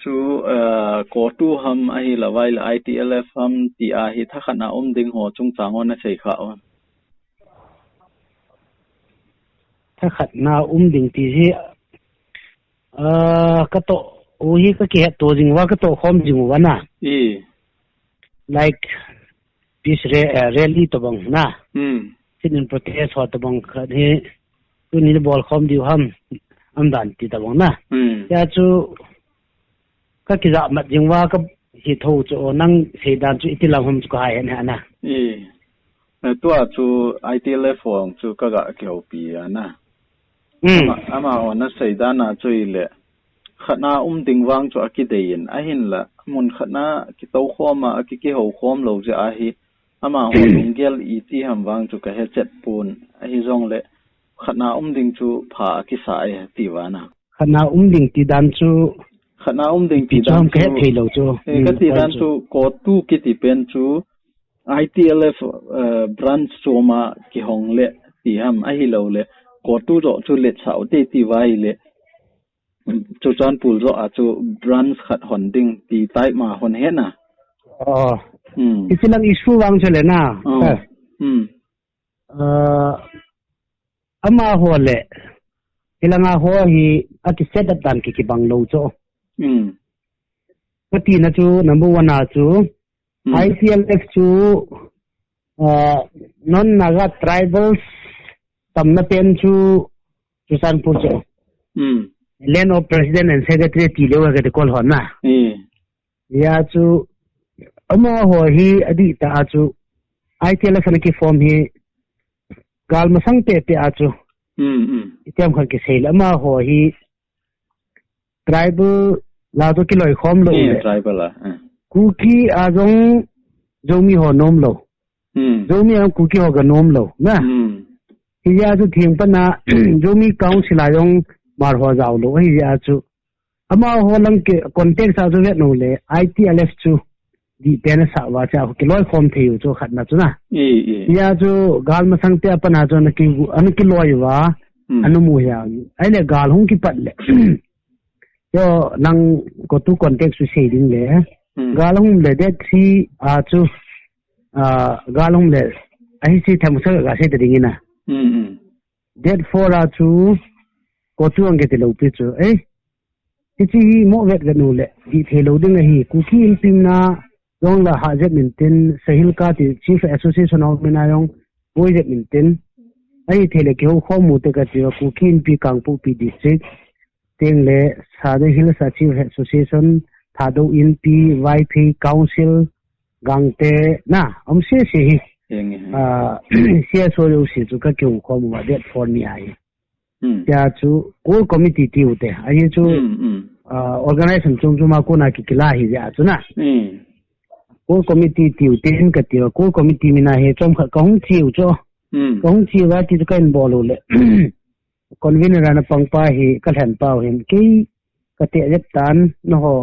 chu ko tu ham a hi lawai la ITLF ham ti a hi thakhan a ding ho chung changon na sei kha on thakhat na ding ti hi ka to o hi ka ke to jing wa ka to khom jing wa na like peace rally to bang na sin protest ho to bang kha he tu ni bol khom di ham dan ti to bang na ya chu ka ki za mat jing wa ka hi tho chu nang se dan chu itilam hum chu ka hai na na tua chu ITLF phong chu ka ga kyo pi na ama ona sei dana chu ile khana ding wang chu akidein a hin la mun khana ki to khoma ki ho khom lo ja a hi ama ho lungel I ti ham wang chu ka he chet pun a hi zong le khana ding chu pha ki sai ti wana khana ding ti dan chu khana ding ti dan ka thei lo chu ka ti dan chu ko tu ki ti pen chu ITLF branch choma ki hong le ti ham a hi lo le ko tu ro chu le chau te ti vai le chu chan pul ro a chu branch khat hon ding ti tai ma hon he na isilang issue wang chale na ama ho le ilanga ho hi ati set up dan ki bang lo cho pati na chu number 1 na chu ITLF chu non naga tribals tamna pen chu Susanpur chu land of president and secretary ti lewa ga de kol hon na ya chu ama ho hi adi ta chu ITLF na ki form hi gal masang te a chu item khan ki sel ama ho hi tribal la to ki loi khom lo tribal la kuki azong zomi ho nom lo zomi ang kuki ho ga nom lo na hiya chu thing pa na zomi council ayong mar ho jaw lo hiya chu ama ho lang ke context a chu vet no le ITLF chu di pen sa wa cha ki loi khom theu chu khat na chu na hiya chu gal ma sang te pa na chu na ki an ki loi wa anu mu ya ai le gal hung ki pat le yo nang ko tu context su sei ding le galong le det si a chu galong le ai si tham sa ga se de ngina det for a chu ko tu ang ke lo pi chu ti mo vet ga nu le di the lo ding hi ku ki in pim na yong la ha jet min tin sahil ka ti chief association of mina yong boy jet min tin ai the le ke ho kho mu te ka ti ku ki in pi kang pu pi district teng le sa de hil sa chief association thado in pi YP council gangte na amse se hi CSO yo si chu ka kyu ko mu wa det for ni ai ya chu core committee ti ute ai chu organization chung chu ma ko na ki kila hi ya chu na core committee ti ute in ka ti core committee mina he chom kha kong chi u cho kong chi wa ti ka in bolo le convener ana pangpa hi ka than pau hin ki ka te jep tan no ho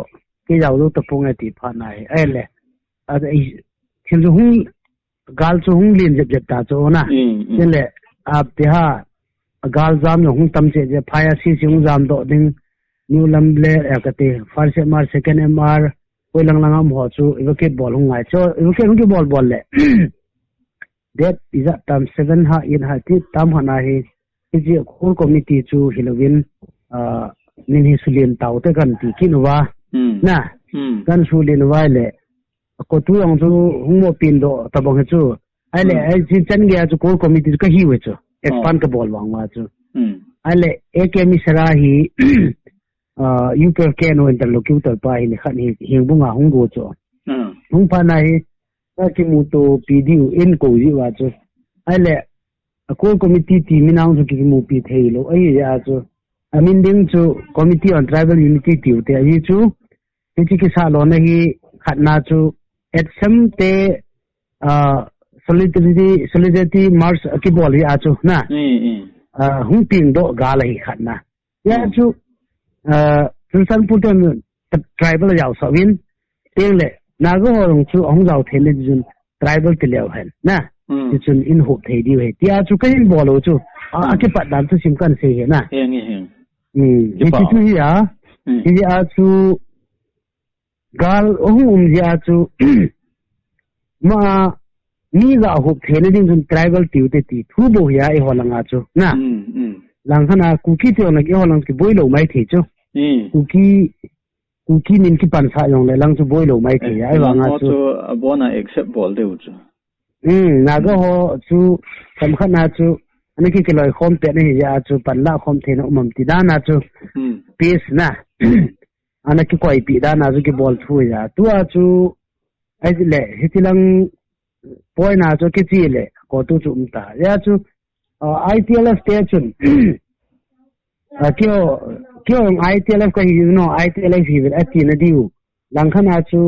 cái giàu lúc tập trung thì phản này ai lẽ hiện giờ hung gal cho hung liền dẹp ta cho na nên là thì ha gal jam nó hung tâm sẽ phai si hung jam độ đinh new lamble cái thì first MR second MR quay lang lang am ho chu evocate ball hung ngai cho evocate hung cái ball lệ that is at tam 7 ha in ha ti tam hana hi cái whole committee chu Halloween nên hi sulian tau te kan ti kinwa na kan sulin wai le ko tu ang chu humo pin do tabang chu ai le ai chin chan ge chu ko committee ka hi we chu expand ka bol wang ma chu ai le ekemi sara hi UPK no interlocutor pa hi khan hi hingbunga hunggo chu hung pa na hi ka ki mu to PDU in ko ji wa chu ai le ko committee ti minang chu ki mu pi thei lo ai ya chu amin ding chu committee on tribal unity ti te ai chu ti ki sa lo na hi khatna chu at some te solidarity march ki bol hi a chu na hung ping do ga la hi khatna ya chu Susanpur tribal yaw sa win teng le na go hong chu ong jaw thele jun tribal te lew hen na ti chun in ho thei di he tia chu kain bol chu a ki pat dan chu sim kan se he na heng ti chu hi a ti a chu gal ja chu ma ni ga hop thene din jun tribal tiute ti thu bo ya e holanga chu na lang khana kuki te ona ke holang ki boilo mai the chu kuki nin ki pan sa yong le lang chu boilo mai the ya ai wa nga chu bona accept bol de chu na ga ho chu sam khana chu ani ki loi khom te ni ya chu pan la khom the na umam ti da na chu peace na ana ki koi pi da na chu ki bol thu ya tu a chu ai le hitilang poi na chu ki chi le ko tu chu umta ya chu ITLF te chun kyo ITLF ka you know ITLF hi vil ati na diu lang khana chu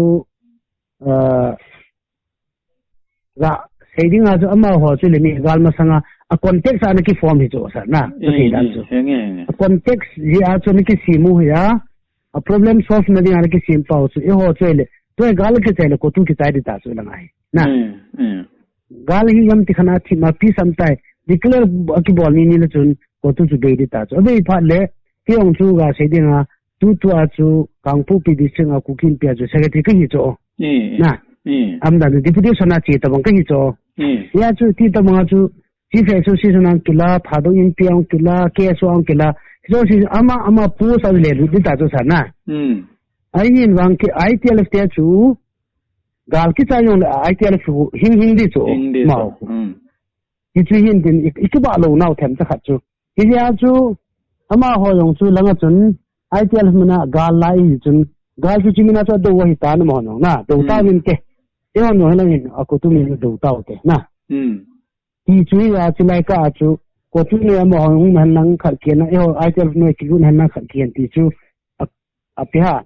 ga seiding a chu ama ho chu le mi gal ma sanga a context ana ki form hi chu sa na ti dan chu context ji a chu ni ki simu ya a problem solve na di ana ki sim pa chu e ho chu le to gal ke chele ko tu ki tai di ta chu lang ai na gal hi yam ti khana thi ma pi sam tai declare ki bol ni le chun ko tu chu be di ta chu abe pha le ki ong chu ga seiding a tu a chu kangpu pi di sing a kukin pia chu secretary ki hi chu na amda deputy sona chi ta bang ki chu ya chu ti ta ma chu chief association ang kila phado in piang kila keso ang kila so si ama pu sa le lu di ta chu sa na ai in wang ki ITLF te chu gal ki cha yong ITLF hing di chu ma ki chu hin din ikba lo nau them ta khat chu ki ya chu ama ho yong chu langa chun ITLF mana gal lai chun gal chu chimina cha do hi ta na mo no na do ta min ke e ho no lang in aku tu min do ta te na ki chu ya chu lai ka chu ko tu ne mo hong man nang khat ke na e ho ITLF ne ki gun han na khat ke ti chu apya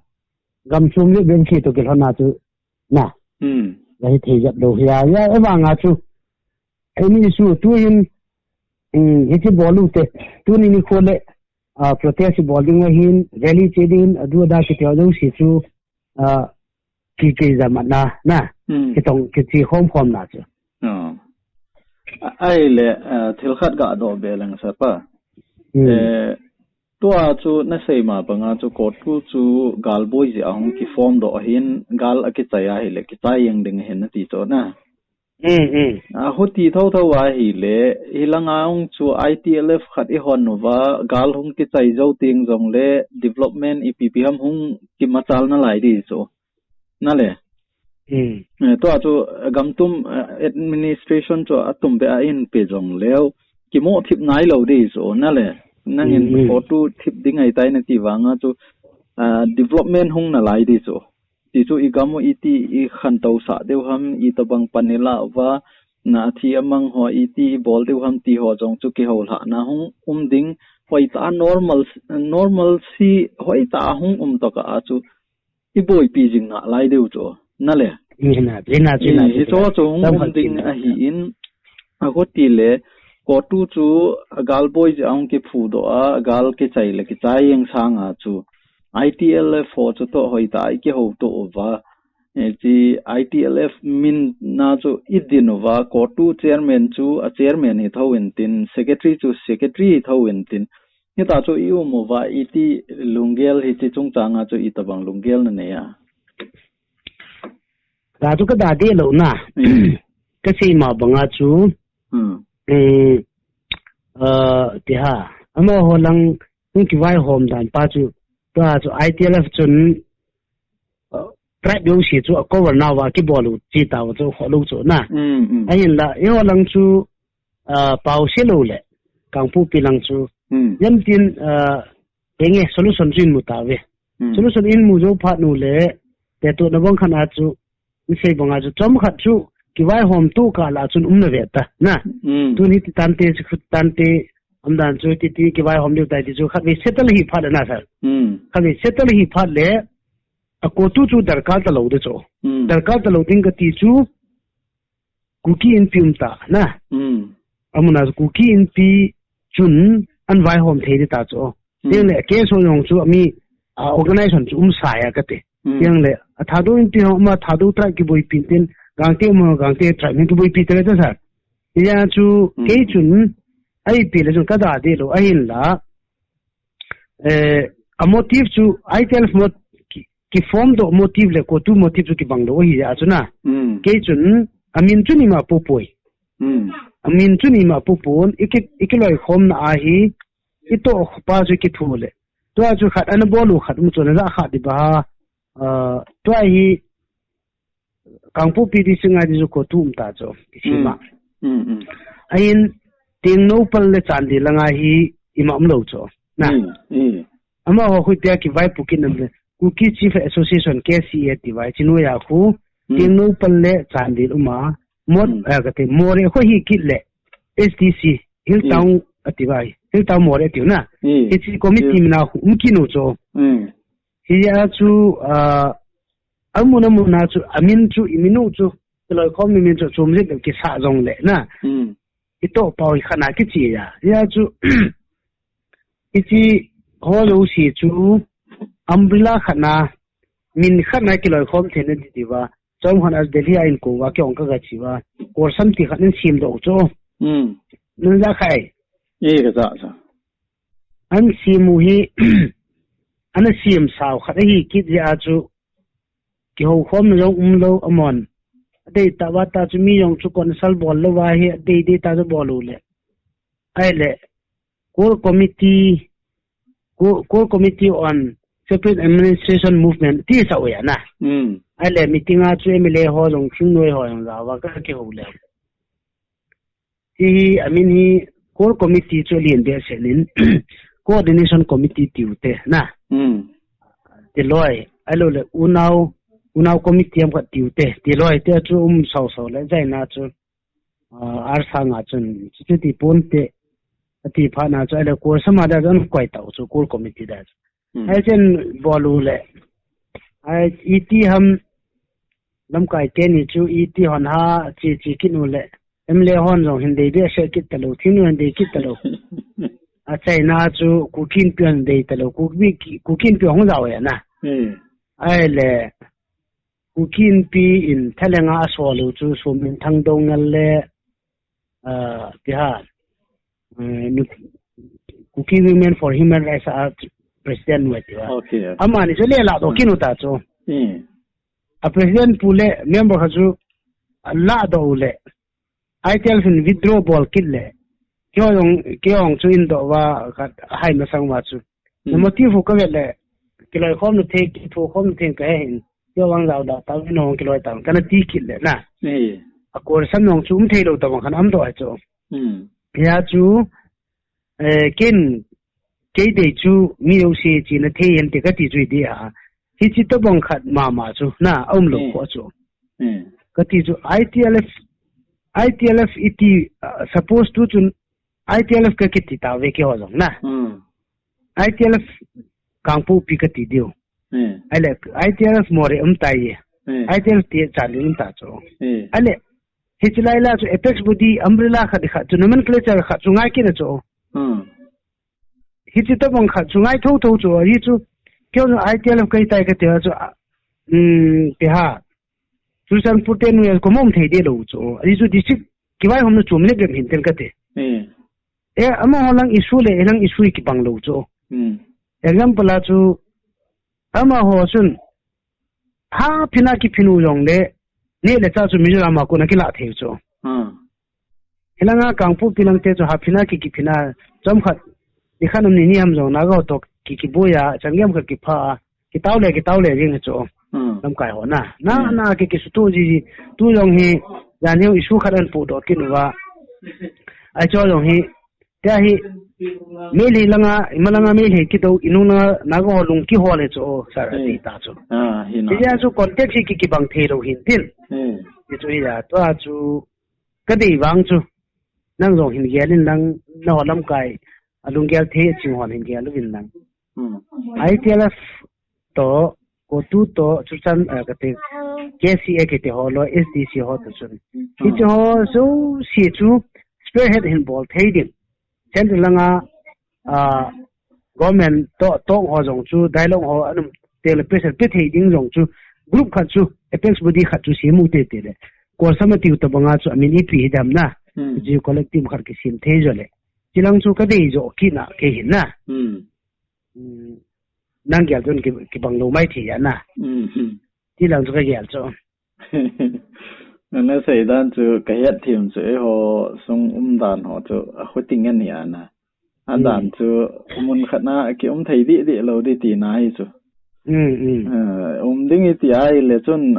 gam chum le ben ki to ke hona chu na lai the jap do ya e ba nga chu ai ni su tu in hiti bolu te tu ni khole protest bowling hin rally chedin adu da ki tyo si chu ki zamana na ki tong ki chi home form na chu ai le thil khat ga do be lang sa pa to a chu na sei ma banga chu ko chu gal boy ji ahong ki form do hin gal a ki chaya hi le ki chai yang ding hen na ti to na hoti thau wa hi le hilanga ong chu ITLF khat I hon wa gal hung ki chai zo ting jong le development EPPM hung ki machal na lai di so na le to a chu gamtum administration chu atum be a in pe jong leo ki mo thip nai lo di so na le nangin photo thip ding ai tai na ti wanga chu development hung na lai di so ti chu igamo iti I khanto sa deu ham I tabang panela wa na thi amang ho iti bol deu ham ti ho jong chu ki hol ha na hung ding hoi ta normal si hoi ta hung to ka chu I boy pi jing na lai deu chu na le ina so chu ding a hi in a ko ti le ko tu chu gal boy jang ki phu do a gal ke chai le ki chai yang sang a chu ITLF for to hoi ta ki ho to wa ji ITLF min na chu idinova ko tu chairman chu a chairman hi thawin tin secretary chu secretary thawin tin ni ta chu I mo wa iti lungel hi chi chung changa chu I tabang lungel na ne ya ta chu ka da de lo na ka sei ma banga chu ti ha ama ho lang ki vai hom dan pa chu ta chu ITLF chun tribe yo si chu cover na wa ki bolu chi ta wa chu ho lu chu na ai la yo lang chu pau se lo le kang pu pi lang chu yam tin enge solution jin mu ta we solution in mu jo phat nu le te to na bang khana chu ni sei banga chu chom khat chu ki vai hom tu ka la chun na ve ta na tu ni tan te chu tan te amdan chu ti ki vai hom liu tai ti chu khat we settle hi phat na sir khat we settle hi phat le a ko tu chu darkar ta lo de chu darkar ta lo ding ka ti chu kuki in pim ta na amuna kuki in pi chun an vai hom the di ta chu yeng le ke so yong chu mi organization chu sa ya ka te yeng le thadu in pi ma thadu tra ki boi pin tin gang te tra ni ki boi pi te ta sir ya chu ke chun ai pi le chu ka da de lo ai la a motive chu ITLF ki form do motive le ko tu motive chu ki bang do hi ya chuna ke chun amin chu ni ma popoi amin chu ni ma popon ikiloi khom na a hi ito pa chu ki thule to a chu khat an bolu khat mu chona ra khat di ba to a hi kangpu pi di singa di ko tu ta cho sima ain ting no pal le chan di langa hi imam lo cho na ama ho khutya ki vai pukin nam Kuki Chief Association KCA tivai chinu ya khu tingno palle chandil uma mod agate more ho hi kille STC Hilltown ativai Hilltown more tivna ichi committee mina umkino cho hiya chu amuna muna chu amin chu iminu chu lo khomi min chu chumje ki sa jong le na ito pawi khana ki chi ya chu ichi ho lo si chu umbrella khana min khana ki loi khom thene di diwa chom hon as delhi in ko wa kyong ka ga chiwa kor sam ti khanin sim do cho nun za khai ga za an simu hi an sim saw khada hi ki ja chu ki ho khom no lo amon dei ta wa ta chu mi yong chu kon sal bol lo wa hi dei ta jo bolu le ai le core committee on separate administration movement ti sa ya na ale meeting a chu emile ho long chung noi ho yang za wa ka ke ho le ti amin hi core committee chu lien be selin coordination committee ti ute na ti loi alo le unau committee am ka ti ute ti loi te chu so le zai na chu ar sa nga chun chi ti ponte ati pha na chu ale ko sama da jon kwai tau chu core committee da ai chen bolu le ai iti ham lam kai te ni chu iti hon ha chi kinu le emle hon jong hindi be se kit talo thinu hindi kit talo a chai na chu cooking pian de talo cooking pi hong jaw ya na ai le cooking pi in thalenga solo chu somin thang dong le ti ha cooking women for human rights are president wetiwa amani jole la do kinu ta cho a president pule member haju la do le ITL fin withdraw ball kille kyong chu in do wa hai na sang wa chu no motive ko le kiloi khom no the ki thu khom the ka hin yo wang lao da ta no kiloi ta kana ti kille na a kor sam nong chum the lo ta bang khan am do a cho ya chu kin cái đấy chú nhiều xe chỉ là thể hiện cái gì rồi đi à thì chỉ tập bằng khát mà chú na ông lục quá chú cái gì chú ITLF iti suppose to chú ITLF cái gì ta về cái gì na ITLF kampu pi cái gì điều ale ITLF more tai ITLF tie chali ta chú ale thì chỉ là chú apex body umbrella khát chú nomenclature khát chú ngay kia chú hichi to bang kha chungai tho chu hi chu kyo no ITL kai tai ka te chu te ha chu san puten we ko mom thei de lo chu hi chu district kiwai hom no chumle ge hin tel ka te ama holang issue le elang issue ki bang lo chu example la chu ama ho sun ha phina ki phinu yong le ne le cha chu mizoram ma ko na ki la thei chu elanga kangpu pilang te chu ha phina ki phina chom khat dikhanam ni ham jong na go to ki boya changyam ka ki pha ki tawle ring cho lam kai ho na ki su ji tu yong hi yan hi isu kharan pu do kin wa ai cho yong hi ta hi meli langa imalanga meli ki do inuna na go lung ki ho le cho sa ti ta cho hi na ya chu context ki bang the ro hin tin ti chu ya to a chu ka dei wang chu nang jong hin gelin nang no lam kai alung gel the ching hon hin gel win nang ITLF to ko tu to chuchan ka te KCA ke te holo SDC ho to chun hi cho so si chu spearhead hin ball thading chen langa government to ho jong chu dialogue ho anum tel pressure pe thading jong chu group kha chu apex body kha chu si mu te le ko samati to banga chu amin EP hidam na ji collective khar ki sim the jole chilang chu ka dei jo ki na ke hin na năng gel chun ki bang lo mai thi na ti lang cái gel cho nó xảy ra chú cái hiện thiểm chú họ xong đàn họ chú khối tình nhân nhỉ na anh đàn chú muốn khát na cái thấy đi lâu đi tì nai chú đi thì ai là chun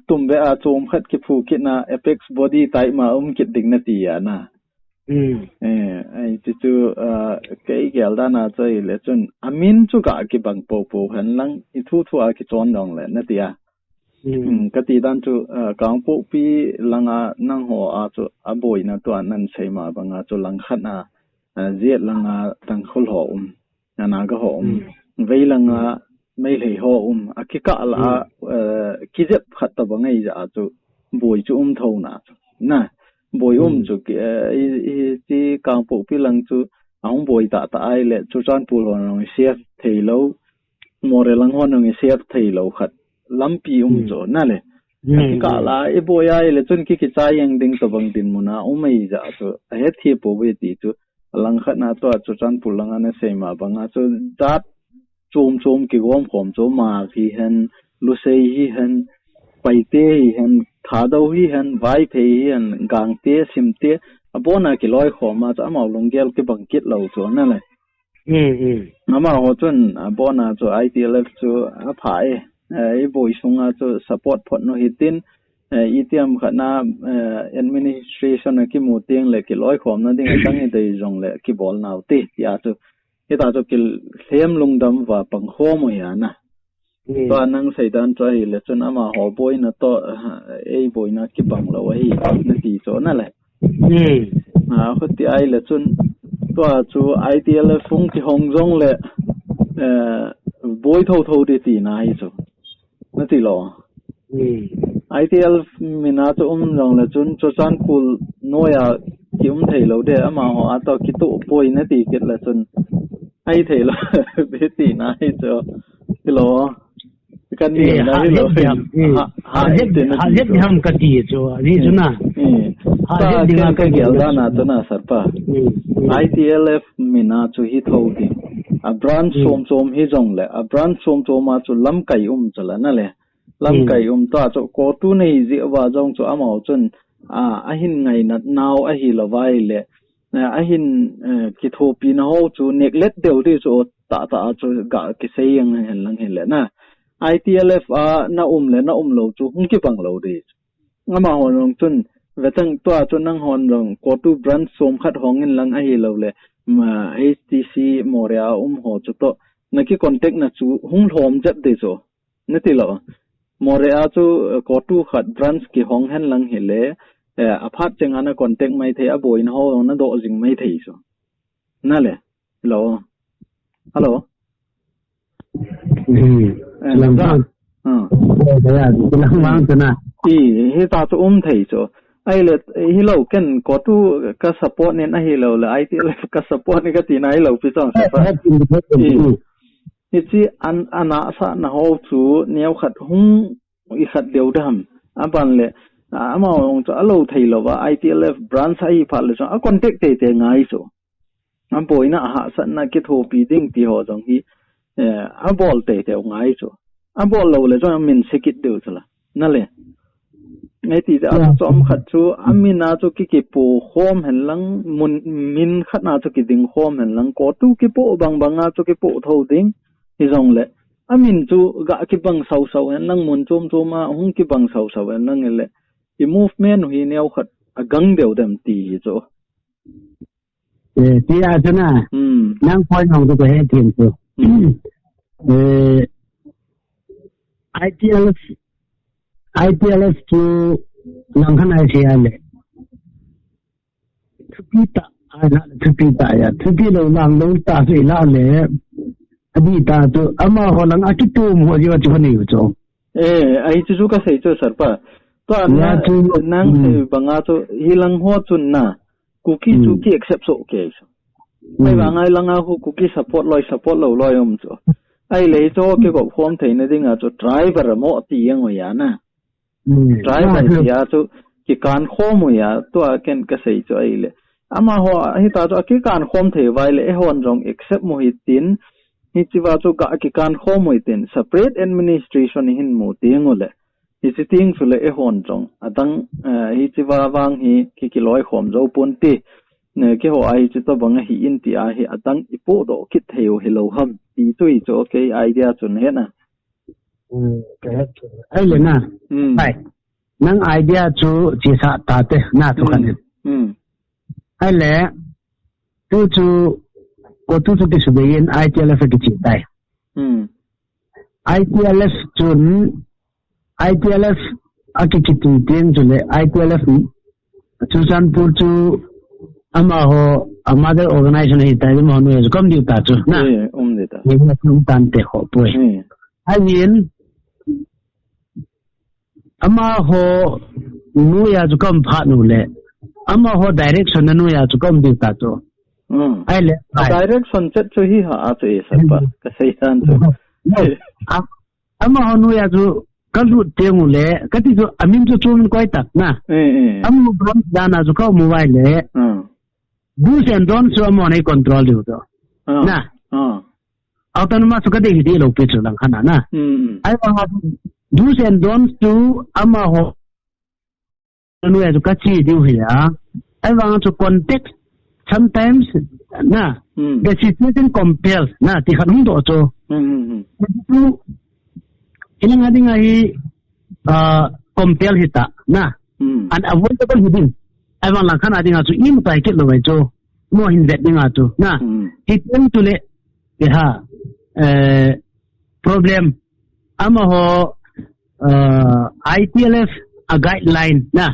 tụm bé chôm khát cái phụ kiện na apex body tại mà kit định na tì na ai chú cái gel đó na chơi là chun amin chú cả cái bằng po hắn lăng thu cái chọn dòng là na tì cái tí đàn chú càng bộ pi lăng năng hồ chú bồi na tuan nan say mà bằng chú lăng khát na giết lăng tăng khol hồ na cái hồ vậy lăng mấy lì hồ cái cả là cái dép khát tập ngay giờ chú bồi chú thâu na bồi chú cái càng bộ pi lăng chú ông bồi tạ ai lệ chú chọn bùi hồ nông xếp thầy lâu mồi lăng hồ nông xếp thầy lâu khát lampi cho na le ka la e boya le chun ki chai yang ding to bang din muna umai ja to he thi po we ti chu lang khat na to chu chan pulanga na seima banga chu dat chom ki gom khom cho ma hi han lu sei hi han pai te hi han tha do hi han vai phe hi han gang te sim te abona ki loi khoma cha ma longgel ki bang kit lo cho na le ama ho chun abona chu ITLF chu a phai ai bồi sung cho support phot no hitin itiam khana administration ki mu tiang le ki loi khom na ding tang ni dei jong le ki bol naw ti ya chu heta chu kil thlem lungdam wa pang kho mo ya na to nang saidan chai le chun ama ho boi na to ei boi na ki bang lo hi na ti cho na le khoti ai le chun to chu ITL phung ki hong jong le boi tho de ti na hi chu nó thì lo ITL mình cho rong là chun cho chan cool noya ki thầy lâu để mà họ to ki tụ bôi nó thì kết là chun ai thầy lo bé tí na ai cho cái lo cái gì đó lo hết ham cái gì cho đi chun na hết đi cái kiểu đó na chun na sarpa ITLF mình cho hi thâu đi branch som hi jong le branch som ma chu lam kai chala na le lam kai ta chu ko tu nei ji wa jong chu amao chun a hin ngai na naw a hi lawai le a hin ki tho pi na ho chu neglect deu ti chu ta chu ga ki seyang hen lang hen le na ITLF na le na lo chu hung ki pang lo di ama ho rong chun vetang to chu nang hon rong ko tu branch som khat hongin lang a hi lo le mà HTC Moria ho chu to na ki contact na chu hung thom jat de cho na ti lo Moria chu ko tu khat branch ki hong hen lang hele aphat cheng ana contact mai the a boin ho na do jing mai thei so na le lo hello lang ba ya lang ba tu na he ta chu thei cho ai le hello ken ko tu ka support nen a hello la ITL ka support ni ka ti na hello pi chong sa pa hi chi ana sa na ho chu neu khat hung i khat deu dam aban le ama ong chu alo thei lo wa ITLF branch ai pha le a contact te ngai so am poina ha san na ki tho pi ding ti ho jong hi a bol te ngai so a bol lo le so min sekit deu chala na le ngay thì đã chọn khát chú amina chú cái bộ khom hình lăng mun min khát na chú cái đinh khom hình lăng có tu cái bộ bằng chú cái bộ thâu đinh thì dòng lệ amin chú gạ cái bằng sầu hình lăng mun chôm mà hung cái bằng sầu hình lăng lệ cái movement hi neo khát găng đều đầm tì chú thì cho na năng phơi nòng tôi hay tiền chú ITLF chu lang khan ai se ale thupita ana thupita ya thupi lo lang lo ta se la le abi ta to ama ho lang atitu mo ji wa chu ni chu ai chu ka sei chu sarpa to na nang se banga chu hilang ho chun na cookie chu ki accept so ke mai bangai langa hu cookie support lo chu ai le cho ke ko form thei na ding a chu driver mo ti yang ya na driver ya chu ki kan khom ya to ken ka sei chu ai le ama ho hi ta to ki kan khom the vai le hon rong accept mo hi tin hi chiwa chu ga ki kan khomoi ten separate administration hin mu tiangole hi sitting chule e hon chong adang hi chiwa wang hi ki loi khom zo pun ti ne ke ho ai chi to bang hi in ti a hi adang ipo do kit theu hello ham ti tui cho ke idea chun he na cái ai lên na ai nang idea chu chi sa ta te na tu kan ai le tu chu ko tu chu ki su be yin ITLF ki chi tai ITLF chun ITLF aki tu ten chu le ITLF chu san pu chu ama ho another organization hi tai mo no is kom diu ta chu na de ta ni na tu tan te ho poi ai yin ama ho nu ya chu kom pha nu le ama ho direction nu ya chu kom diu ta chu ai le direction chat chu hi ha a che sa pa ka sei san chu ama ho nu ya chu ka lu te mu le ka ti chu amin chu chun koi tak na am brom dana chu ka mobile le do's and don'ts chu mo nei control diu to na autonomous ka de hi de lo pe chu lang khana na ai wa do's and don'ts chu ama ho nu ya chu ka chi diu hi ya ai wa chu context sometimes na the situation compels na ti khanung do cho ilang ading ai compel hita na unavoidable hidin ai wang lang khan ading chu im tai ke lo wai cho mo hin vet ding chu na hitem tu le ha problem ama ho ITLF a guideline na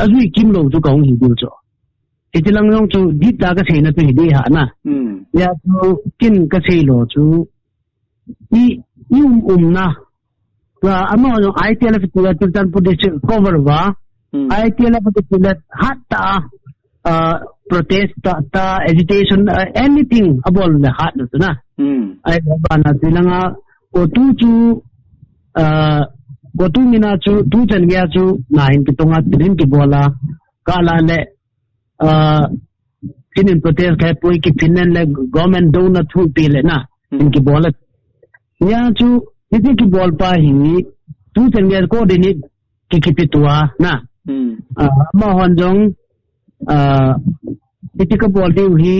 azui kim lo chu kaung hi bil cho itilang yong chu dit da ka sei na tu hi de ha na ya chu kin ka sei lo chu i na wa ama yo ITLF tu la tan pudis cover wa ITLF tu la hatta protest ta agitation anything abol la hat na ai ba na tilanga ko tu mina chu tu chen gya chu na hin ki tonga trin ki bola kala le kinin protest kai poi ki finan le government do na thu pi le na in ki bola ya chu iti ki bol pa hi tu chen gya ko de ni ki pitua na ma hon jong iti ka bol de hi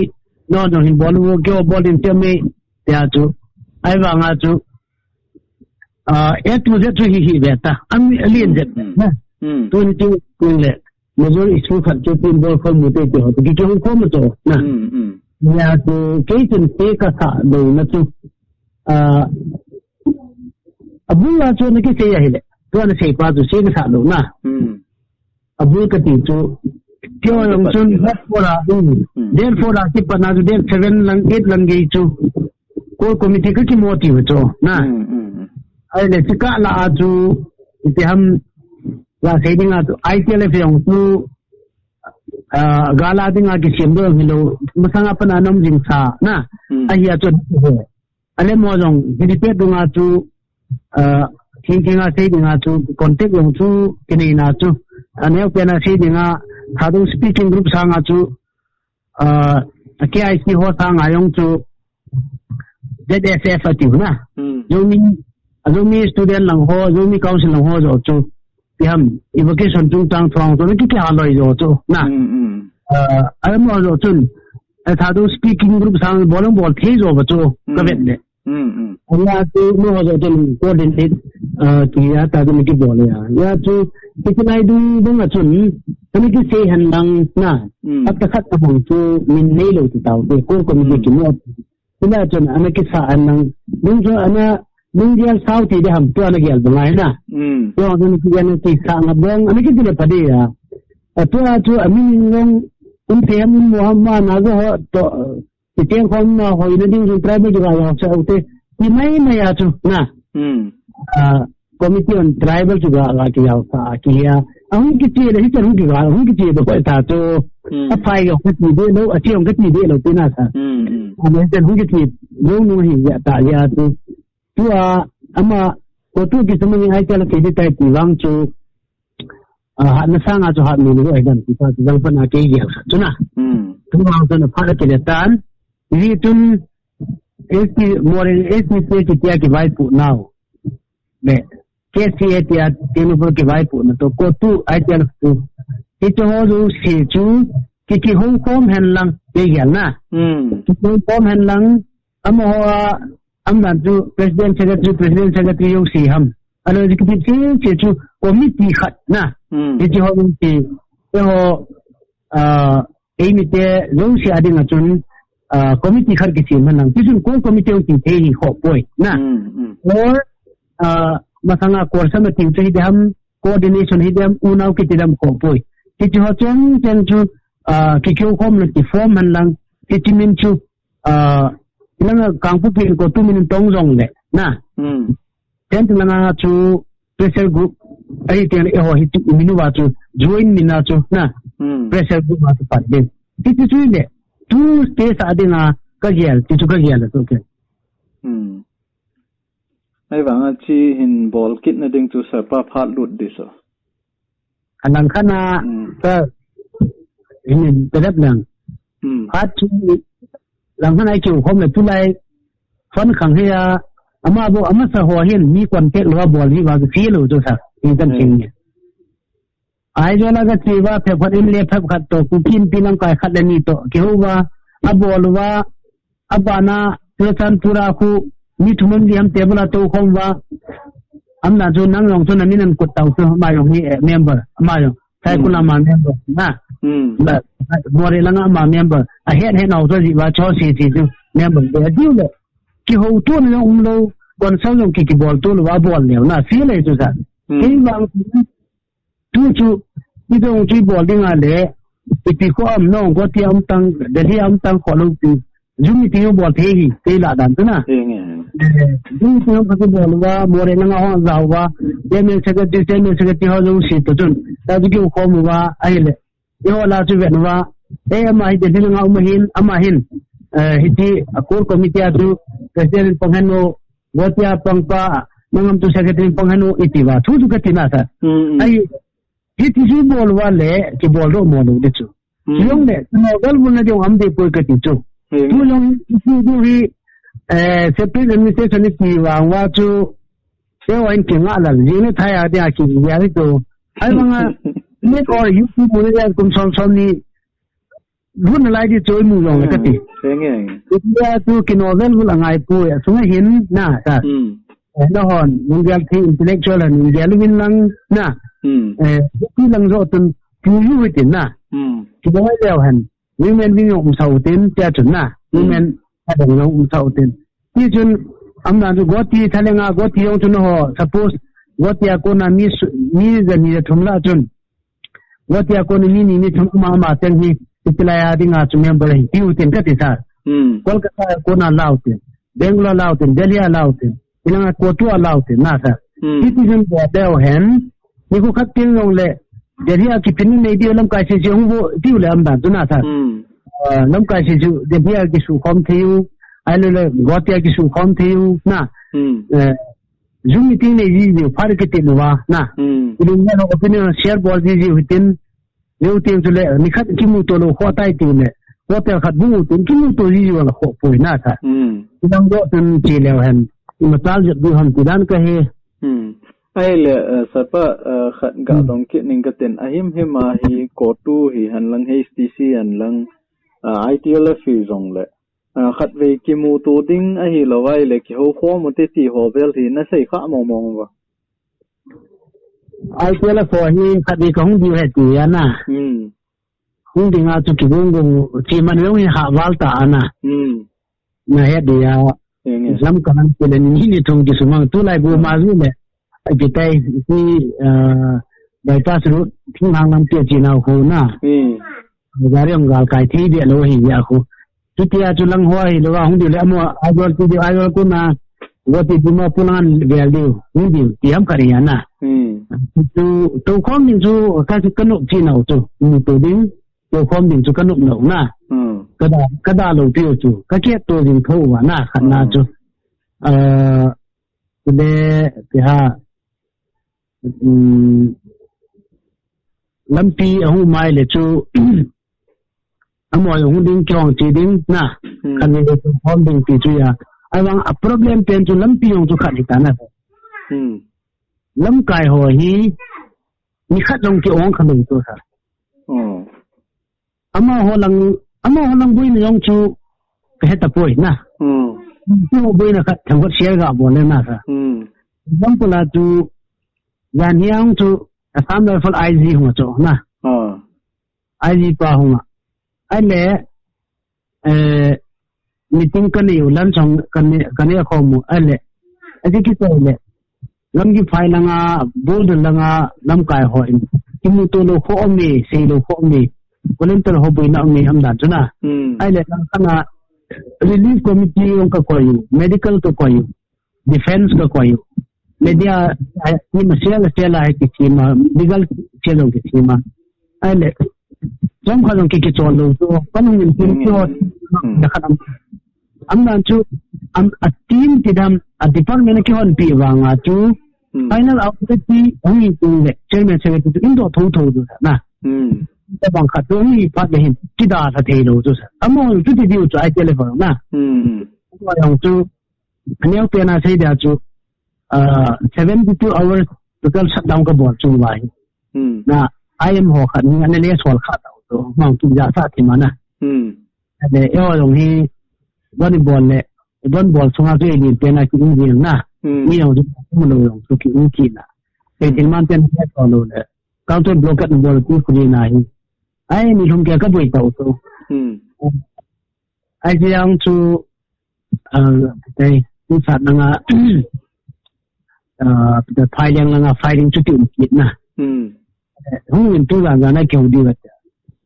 no hin bol wo ge bol in te me ya chu ai wa nga chu tu je tu hi beta am alien je na tu ni tu le mo zo isu khat chu tin bol khom mu te ho ki ki khom mo to na ya tu ke chen te ka sa do na chu abu la chu na ki se ya hele tu na se pa tu se ka sa do na abu ka ti chu tyo yong chun hat pora therefore a ki pa na ju der 7 lang 8 lang ge chu ko committee ka ki motive cho na ai le chika la chu ite ham la saying at ITLF yung tu gala ding agi siemdo hilo masanga pananam jing sa na ahiya chu ale mo jong hidite dunga chu thinking a saying a chu contact yung chu kinina chu ane pena saying a thadu speaking group sang a chu KIC ho sang ayong chu ZSF atiu na Zomi student lang ho, Zomi council lang ho jo chu. Piham evacuation chung tang thong to ki ha loi jo chu na. Alam mo jo chun. Thadu speaking group sang bolong bol the jo ba chu ka vet le. Allah tu mo jo chun coordinate ki ya ta ni ki bol ya. Ya chu kitnai du bang chun ni ki se han lang na. At ta khat ta bang chu min nei lo tu taw te ko mi ki mo. Ina chun ana ki sa an lang dung jo ana Mundial South di ham tu anak yal bengai na. Tu orang ni kian ni sangat bang. Anak kita ni pada ya. Tu amin long untiam Muhammad naga ho to tiang kom na ho ini di tribal juga yang saya ute. Di mana ya tu na. Komite on tribal juga lagi yang sa kia. Ang kita ni kita rugi kan. Ang kita ni boleh tahu. Apa yang kita ni lo, apa yang kita ni lo tu na sa. Anak kita rugi kita lo nuhi ya tak ya tu. Tua ama ko tu ki semua yang aital ke di tai tiwang chu hat na sang a chu hat ni lo ai dan ti pa jang pa na ke ya chu na tu ma tu na pha ke tan ri tun SPC kita ke vai pu now be KCA tia tinu ke vai pu na to ko tu ITL tu itu ho si chu ki hong kom han lang ye yan na hong kom han lang amo amdan tu president secretary yung si ham ano ki chu committee khat na itu ho ti ho ini te long si ading achun committee khar ki chin hanang tisun ko committee ti the hi ho poi na or masanga course ma ti chi dam coordination hi dam unau ki tidam ho poi ti ho chen chu ki kyo khom na ti form hanlang ti chimin chu langa kangpu pin ko 2 min tong jong le na chen langa chu pressure group ai ti ho hi minu wa chu join mina chu na pressure group ma tu pat de ti chu le tu space adinga kagial ti chu kagial to ke ai wanga chi hin ball kit na ding chu sapa phat lut diso anang khana ta in tedap lang phat chu lang khana chu khom le tu lai fon khang hia ama bo ama sa ho hin mi kon tek lo ball hi wa fi lo to sa in tan ching ne ai jo la ga chi wa phe phat im le phap khat to ku pin pinang kai khat le ni to ke ho wa abol wa abana tusan pura khu mi thumun diam tebula to khom wa amna jo nang long so namin an kut taw so ma yong ni member ma yong sai kuna ma member na ba more lang ma member a het naw so ji wa cho si ju member de diu le ki ho tu na lo kon sao yong ki bol tu wa bol le na si le tu sa ki wang tu chu ni dong chi bol ding a le ipi ko am no ko ti am tang de li am tang ko lo ti jumi ti yo bol the hi te la dan tu na jumi ti yo ko bol wa more na ho za wa de me se ga ti ho lo si to chun ta ji ko ko mu wa ai le yo la chu ven wa e ma hi de li nga ama hin hiti akor committee atu president panghano gotia pangpa nangam tu secretary panghano itiwa thu ka tina sa ai hiti ju bol wa le ki bol ro mo lo de chu yong le no gal mun na jong am de poi ka ti chu tu yong tu du hi separate administration ni wa wa chu se wa in king ala ji ne thai ya dia ki ya ri to ai banga ne ko yu pu mo ne kum som ni run lai di choi mu long ka ti ya tu ki novel bu langai pu ya sunga hin na sa no hon mun gal thi intellectual and gal win lang na ki lang ro tun pu yu ti na ki bo leo han women wi ngom sau tin cha chun na women adang ngom sau tin ti chun amna ju goti thalenga goti yong chun ho suppose goti ko na mi zani thumla chun goti ko ni thum ma ten hi Itilaya dinga chu member hi tiu tin ka ti sa Kolkata ko na lautin Bangalore lautin Delhi lautin ilanga Kotua lautin na sa citizen bo deo hen ni ko khat tin long le Delhi ki pin nei di lam ka se je hu tiu le am da tu na sa lam ka se ju Delhi ki su khom thiu ai le Gotia ki su khom thiu na zoom meeting nei ji phar ke ti wa na ilunga no opinion share bol ji hutin nếu tiền cho lệ mình khát kim mù tổ lô khoa tay tiền lệ khoa tay khát bung tiền kim mù tổ gì là khổ phổi na sa đang độ tiền chỉ lèo hèn mà ta giật du hầm thì đan cái he ai lệ sapa khát gạo đồng kiện nên cái tiền ahim mà hi cổ tu hi hàn lăng HTC hàn lăng ITL phi rong lệ khát về kim mù tổ đinh ai hi là vai lệ ki hậu khoa một tí hồ vel thì nó sẽ khá mong mong vào ai kia là phò hi khát đi không đi hết gì na không đi ngao chụp gong chỉ mà nếu như hạ val ta na na hết đi à lắm cái năng cái này ni thong cái sumang tu lại go ma zu le cái tay cái bypass road thing hang nam tia chi nào ko na gari ang gal kai thi dia lo hi ya ko tia chu lang hoi lo hong di le amo ai ko na wo ti ma punan vel di ni di tiam kariya na tu khom din chu ka chu kanuk chi nào chu tu ding tu khom din chu kanuk no na ka da lo ti chu ka ke tu din tho wa na khan na chu de ti ha lam pi hu mai le chu amoy hu ding chong chi ding na kan ni tu khom din ti chu ya ai wang a problem pen chu lam piong chu khat ta na lam kai ho hi ni khat dong ki ong khalung to sa ama ho lang bui ni yong chu ka ta poi na chu bui na khat thang got share ga bo le na sa lam pula chu yan yang chu asam level IG ho cho na IG pa ho ai le meeting kan yu lan chong kan ya kho mu ai le ai ki to le lam gi phai langa bold langa lam kai ho in kimu to lo kho mi se lo kho mi volunteer ho bui na mi am da chuna ai le kana relief committee on ka ko yu medical to ko yu defense ka ko yu media ni masial stela hai ki ma legal chelo ki ma ai le jom kha ki chon lo to kan min ki ko da khatam am na chu am a team tidam a department ki hon pi wanga chu final output ti ongi tu le chairman secretary tu indo tho du na ta bang kha to ni pa de hin ti da sa the lo chu sa amo chu ti chu ai telephone na ko yong chu aneu pe na sei da chu 72 hours total shutdown ka bol chu wa na I am ho khat ni ane le sol khat to mang tu ja sa ti mana le yo yong hi volleyball le volleyball songa je ni pe na ki ni na ni yong du mo lo yong tu ki na pe tin man pen he to lo le counter block at ball ku ku ni na hi ai ni hum ke ka boi to to ai je yang chu dai tu sa na nga the fighting chu ti ki na hung in tu ga na kyau di ga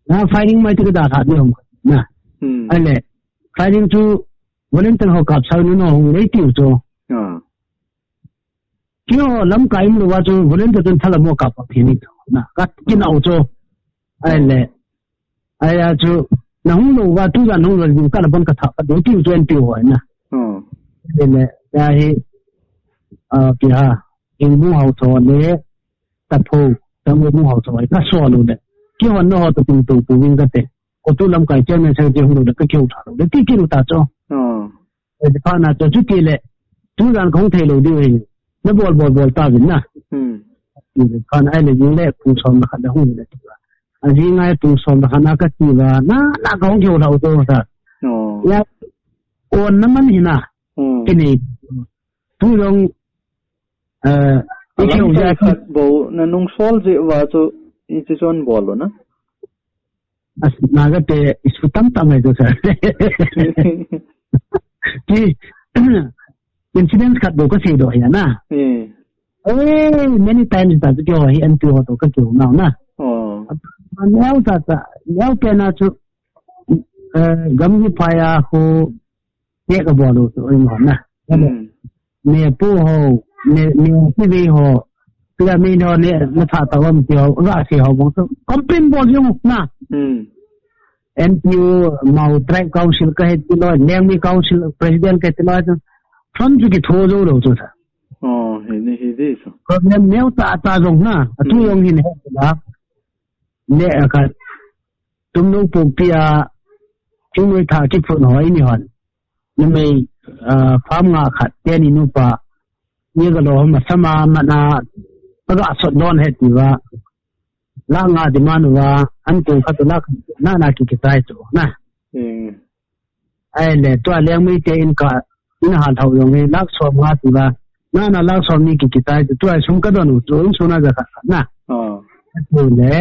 na fighting mai tu da tha di hum na ale fighting tu volunteer ho ka sa no hung nei ti cho kyo lam kai mu wa chu volunteer tu thala mo ka pa phi ni na ka kin au cho ale aya chu na hung lo wa tu ga no lo ju ka la bon ka tha pa do ti chu en ti ho na le ya hi ki ha in bu hau cho le ta pho tam bu hau cho ai ka so lo de ki hon no ho to tin tu pu wing ka te ko tu lam kai chen me sa je hu lo de ka kyu tha lo de ti ki lo ta cho e de pa na to chu ki le tu ran khong the lo di wi na bol ta bin na ni ka na ai le yin le pu so ma kha da hu le ti ba a ji ngai pu so ma kha na ka ti ba na khong kyu lo to sa ya on na man hi na ki ni tu long ikyo ja khat bo na nung sol je wa chu I chi chon bol na as naga te isfutam tamai do sir ki incidents khat do ka se do ya na many times da jo hi an tu ho to ka kyo na na nyau ta nyau pe na chu gam ni pa ya ho ye ka bo lo so mo na me pu ho me ti vi ho pia me no ne na tha ta wam ti ho ra si ho bo so complain bo yung na NPU mau track council ka he ti lo leng mi council president ka ti lo from ju ki tho zo lo so sa he de so problem meu ta jong na tu yong hin he la ne ka tum no pu pia chung noi tha ki phu noi ni hon ni me farm nga khat te ni nu pa ni ga lo ma sama ma na ga so don he ti wa la nga di man wa an tu khat na ki ki tai to na ai le to leng mi te in ka in ha thau yong ni lak so ma ti wa na lak so ni ki tai to ai sum ka don nu to in so na ga na to le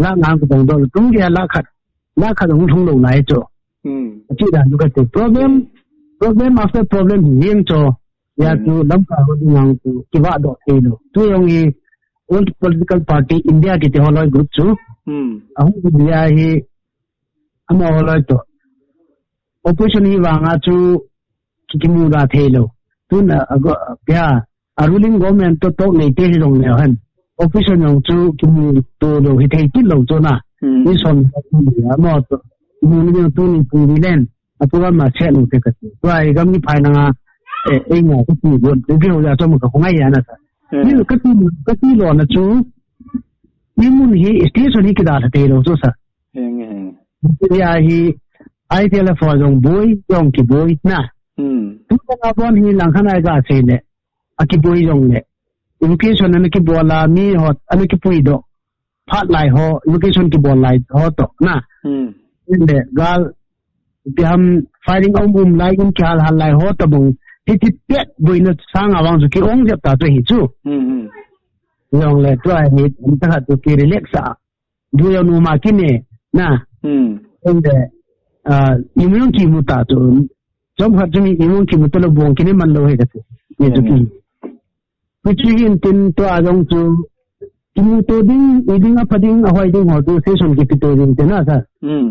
la nga ko dong do tung ge la khat dong thong lo lai to chi da lu ka te problem after problem yin cho ya tu lam ka ho ngang tu ki wa do the lo tu yong hi old political party India ki te holoi group chu ahu dia hi ama holoi to opposition hi wa nga chu ki mu da the lo tu na kya a ruling government to nei te long le han opposition yong chu ki mu to lo hi thei ti lo cho na ni son ya mo to mu ni tu ni pu ni len apuga ma che lo te ka tu ai gam ni phai na ai nga ku ti bon te ge ya to mo ka ngai ya na sa ni ka ti lo na chu ni mun hi station hi ki da te lo so sa ya hi ai te la for jong boy yong ki boy na tu ka bon hi lang khana ga se ne akipui jong ne education an ki bola mi hot an ki pui do phat lai ho education ki bol lai ho to na inde gal biam fighting lai kyal hal lai ho to bung ti pet buina sang awang ki ong jap ta to hi chu yong le try ni ta to ki relaxa du yo no ma ki ne na inde immune ki muta to job hat mi immune ki muta lo bong ki ne man lo he ka ni to ki Pichigin tin to ajong chu kimu to ding a pading a hoiding ho to session ki to ding tena sa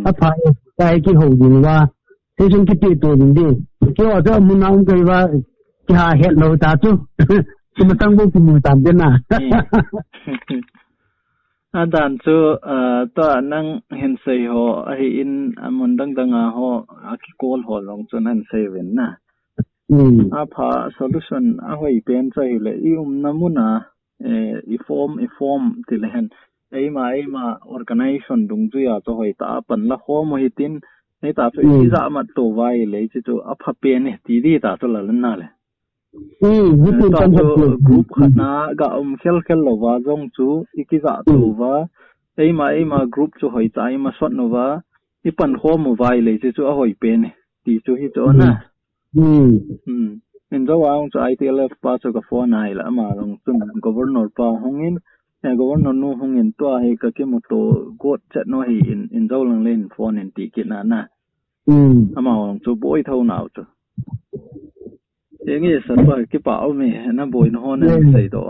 a pha kai ki ho ding wa session ki to ding ding ki wa ja mun naung kai wa ki ha het lo ta chu ki matang bo ki mu tam tena adan chu to nang hen sei ho a hi in amun dang a ho a ki kol ho long chu nan sei wen na apa solution a hoi pen chai le namuna i form tilhen eima organization dung ju ya to hoi ta pan la ho mo hitin nei ta chu i za ma to vai le chu apha pen ti di ta to la na le group khana ga khel lo wa jong chu ikiza to wa eima group chu hoi chai ma sot no wa i pan ho mo vai le chu a hoi pen ti chu hi to na in the wang cho ITLF pa cho ka phone ai la ma long tum governor pa hongin governor no hongin to ai ka ke moto got chat no hi in zo lang len phone in ti ki na ama long chu boi thau nau chu engi sa pa ki pa o me na boi no hon sai do